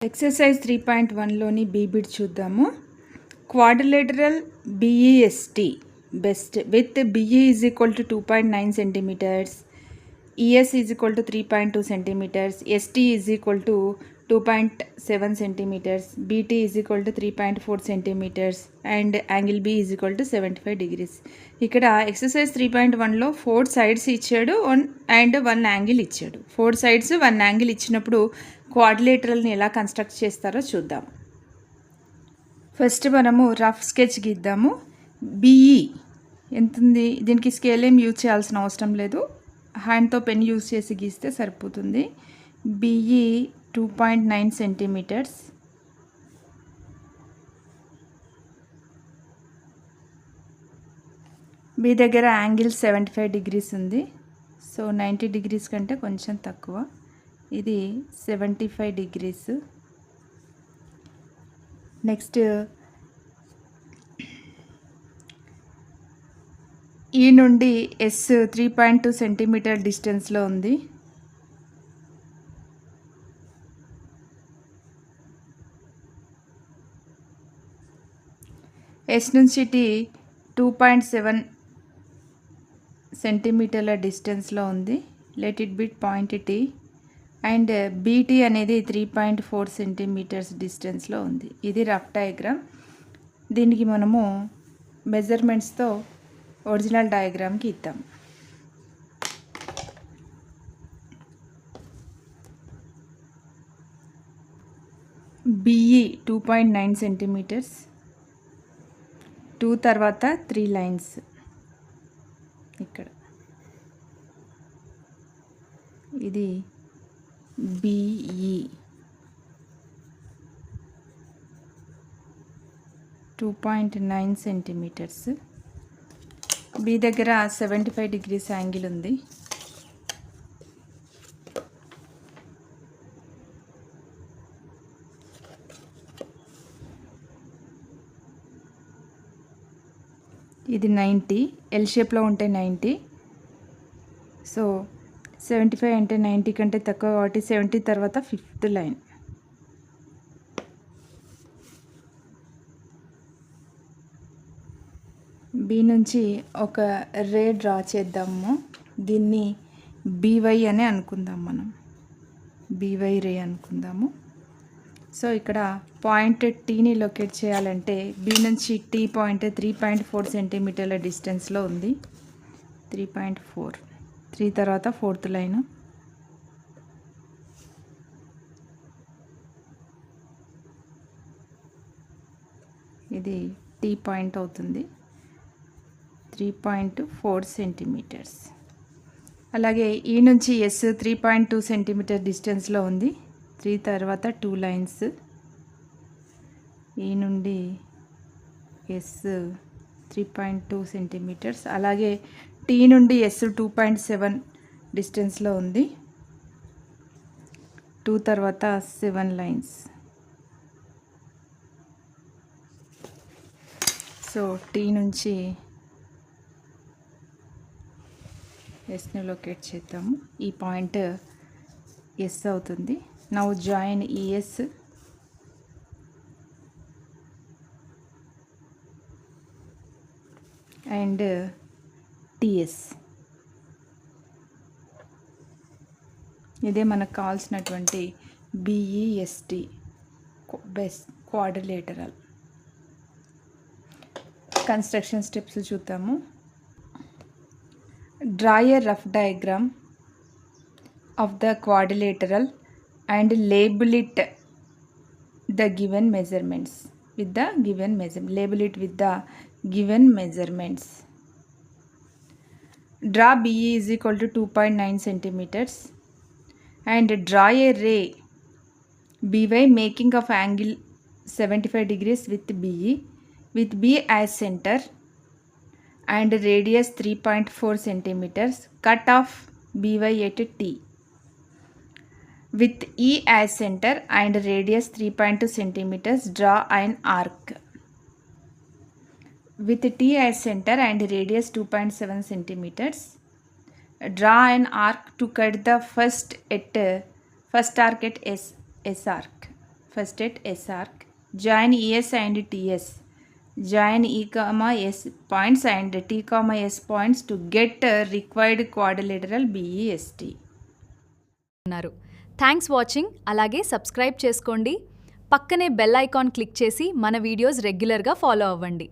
Exercise 3.1లోని B bit చూద్దాము. Quadrilateral B E S T best with B E is equal to 2.9 centimetres, E S is equal to 3.2 centimetres, S T is equal to 2.7 centimetres, B T is equal to 3.4 centimetres and angle B is equal to 75 degrees. ఇక్కడ exercise 3.1లో 4 sides ఇచ్చాడు and 1 angle ఇచ్చాడు. 4 sides 1 angle ఇచ్చినప్పుడు క్వాడ్రిలేటరల్ని ఎలా construct చేస్తారో చూద్దాం. First మనము rough sketch గీద్దాము. BE ఎంత ఉంది? దీనికి స్కేల్ ఏం యూజ్ చేయాల్సిన అవసరం లేదు, హ్యాండ్తో పెన్ యూజ్ చేసి గీస్తే సరిపోతుంది. బిఈ 2.9 సెంటీమీటర్స్, బి దగ్గర యాంగిల్ 75 డిగ్రీస్ ఉంది. సో 90 డిగ్రీస్ కంటే కొంచెం తక్కువ, ఇది 75 డిగ్రీస్. నెక్స్ట్ ఈ నుండి ఎస్ 3.2 సెంటీమీటర్ డిస్టెన్స్లో ఉంది. ఎస్ నుంచి టీ 2.7 సెంటీమీటర్ల డిస్టెన్స్లో ఉంది. Let it be point T. And BT అనేది 3.4 సెంటీమీటర్స్ డిస్టెన్స్లో ఉంది. ఇది రఫ్ డయాగ్రామ్. దీనికి మనము మెజర్మెంట్స్తో ఒరిజినల్ డయాగ్రామ్కి ఇద్దాం. బిఈ 2.9 సెంటీమీటర్స్, 2 తర్వాత 3 లైన్స్ ఇక్కడ. ఇది బిఈ 2.9 సెంటీమీటర్స్. బి దగ్గర 75 డిగ్రీస్ యాంగిల్ ఉంది. ఇది 90, ఎల్ షేప్లో ఉంటే 90. సో 75 అంటే 90 కంటే తక్కువ కాబట్టి 70 తర్వాత 5th లైన్. బి నుంచి ఒక రే డ్రా చేద్దాము. దీన్ని బీవై అని అనుకుందాం, మనం బీవై రే అనుకుందాము. సో ఇక్కడ పాయింట్ టీని లొకేట్ చేయాలంటే బి నుంచి టీ పాయింట్ 3.4 సెంటీమీటర్ల డిస్టెన్స్లో ఉంది. 3.4, 3 తర్వాత 4th లైన్. ఇది టీ పాయింట్ అవుతుంది, 3.4 సెంటీమీటర్స్. అలాగే ఈ నుంచి ఎస్ 3.2 సెంటీమీటర్ డిస్టెన్స్లో ఉంది. 3 తర్వాత 2 లైన్స్. ఈ నుండి ఎస్ 3.2 సెంటీమీటర్స్. అలాగే టీ నుండి ఎస్ 2.7 డిస్టెన్స్లో ఉంది. 2 తర్వాత 7 లైన్స్. సో టీ నుంచి ఎస్ని లొకేట్ చేద్దాము. ఈ పాయింట్ ఎస్ అవుతుంది. Now join ES and TS. ఇదే మనకు కావాల్సినటువంటి B E S T best quadrilateral. Construction steps చూద్దాము. Draw a rough diagram of the quadrilateral and label it the given measurements with the given measurement. Label it with the given measurements. Draw BE is equal to 2.9 centimeters and draw a ray BY making of angle 75 degrees with BE, with B as center and radius 3.4 centimeters. Cut off BY at T. With E as center and radius 3.2 centimeters, draw an arc. With T as center and radius 2.7 centimeters, draw an arc to cut the first arc at S arc. first at S arc, join ES and TS, join E comma S points and T comma S points to get required quadrilateral BEST. Thanks watching. అలాగే subscribe చేసుకోండి. పక్కనే bell icon click చేసి మన videos రెగ్యులర్గా follow అవ్వండి.